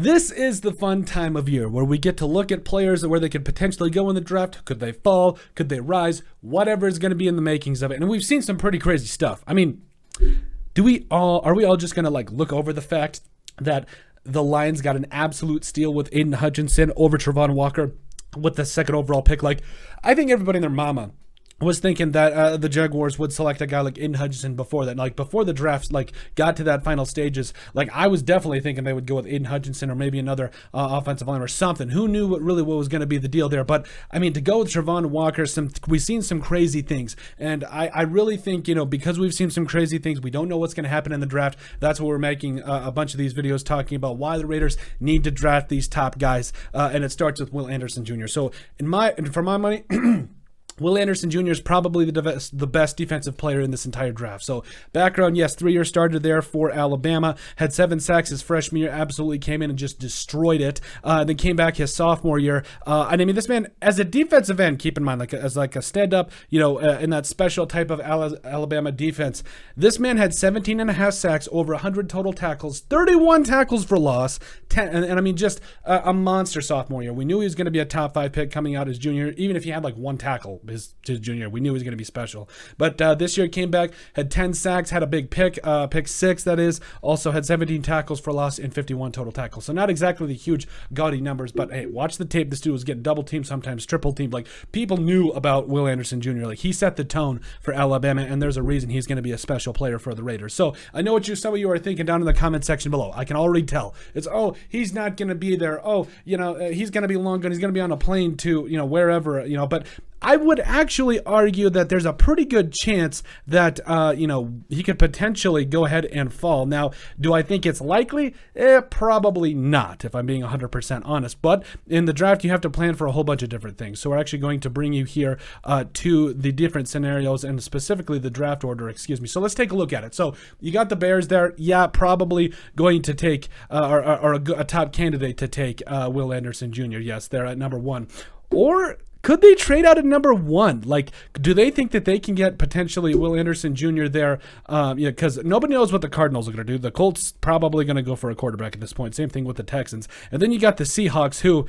This is the fun time of year where we get to look at players where they could potentially go in the draft. Could they fall? Could they rise? Whatever is going to be in the makings of it. And we've seen some pretty crazy stuff. I mean, are we all just going to look over the fact that the Lions got an absolute steal with Aiden Hutchinson over Travon Walker with the second overall pick? I think everybody and their mama was thinking that the Jaguars would select a guy like Aiden Hutchinson before that. Before the drafts got to that final stages, I was definitely thinking they would go with Aiden Hutchinson or maybe another offensive lineman or something. Who knew what was going to be the deal there? But I mean, to go with Travon Walker, we've seen some crazy things, and I really think, because we've seen some crazy things, we don't know what's going to happen in the draft. That's what we're making a bunch of these videos talking about, why the Raiders need to draft these top guys, and it starts with Will Anderson Jr. So for my money. Will Anderson Jr. is probably the best defensive player in this entire draft. So background, yes, 3-year starter there for Alabama. Had 7 sacks his freshman year. Absolutely came in and just destroyed it. Then came back his sophomore year. And I mean, this man, as a defensive end, keep in mind, as a stand-up, in that special type of Alabama defense, this man had 17.5 sacks, over 100 total tackles, 31 tackles for loss, 10, and I mean, just a monster sophomore year. We knew he was going to be a top 5 pick coming out his junior, even if he had one tackle his junior. We knew he was going to be special. But this year came back, had 10 sacks, had a big pick 6, that is. Also had 17 tackles for loss and 51 total tackles. So not exactly the huge gaudy numbers, but hey, watch the tape. This dude was getting double teamed, sometimes triple teamed. People knew about Will Anderson Jr. He set the tone for Alabama, and there's a reason he's going to be a special player for the Raiders. So I know what some of you are thinking down in the comment section below. I can already tell. It's, he's not going to be there. He's going to be long gone. He's going to be on a plane to, wherever, but I would actually argue that there's a pretty good chance that, he could potentially go ahead and fall. Now, do I think it's likely? Probably not, if I'm being 100% honest. But in the draft, you have to plan for a whole bunch of different things. So we're actually going to bring you here to the different scenarios and specifically the draft order, So let's take a look at it. So you got the Bears there. Yeah, probably going to take, a top candidate to take Will Anderson Jr. Yes, they're at number 1. Or could they trade out at number 1? Do they think that they can get potentially Will Anderson Jr. there? Because nobody knows what the Cardinals are going to do. The Colts probably going to go for a quarterback at this point. Same thing with the Texans. And then you got the Seahawks who,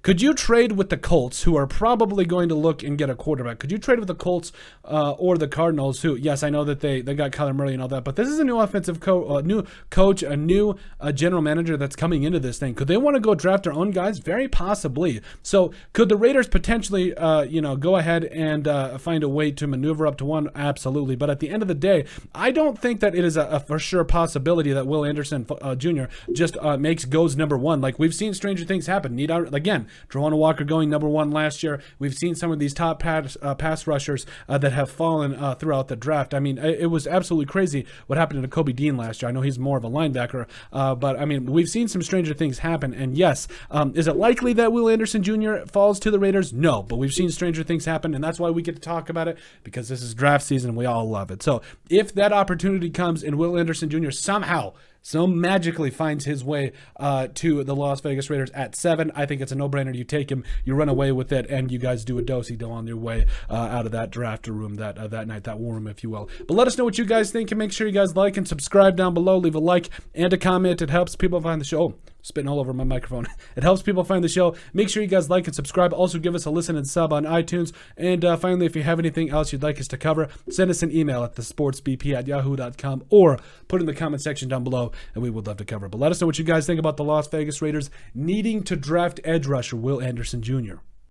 could you trade with the Colts, who are probably going to look and get a quarterback? Could you trade with the Colts or the Cardinals who, yes, I know that they got Kyler Murray and all that, but this is a new offensive new coach, a new general manager that's coming into this thing. Could they want to go draft their own guys? Very possibly. So could the Raiders potentially go ahead and find a way to maneuver up to 1? Absolutely. But at the end of the day, I don't think that it is a for sure possibility that Will Anderson Jr. just goes number 1. We've seen stranger things happen. Again, Travon Walker going number 1 last year. We've seen some of these top pass rushers that have fallen throughout the draft. I mean, it was absolutely crazy what happened to Kobe Dean last year. I know he's more of a linebacker, but I mean, we've seen some stranger things happen. And yes, is it likely that Will Anderson Jr. falls to the Raiders? No, but we've seen stranger things happen, and that's why we get to talk about it, because this is draft season and we all love it. So if that opportunity comes and Will Anderson Jr. somehow magically finds his way to the Las Vegas Raiders at 7, I think it's a no-brainer. You take him, you run away with it, and you guys do a do-si-do on your way out of that draft room that night, that war room, if you will. But let us know what you guys think, and make sure you guys like and subscribe down below. Leave a like and a comment. It helps people find the show. Oh, spitting all over my microphone. It helps people find the show. Make sure you guys like and subscribe. Also, give us a listen and sub on iTunes. And finally, if you have anything else you'd like us to cover, send us an email at thesportsbp@yahoo.com or put in the comment section down below, and we would love to cover it. But let us know what you guys think about the Las Vegas Raiders needing to draft edge rusher Will Anderson Jr.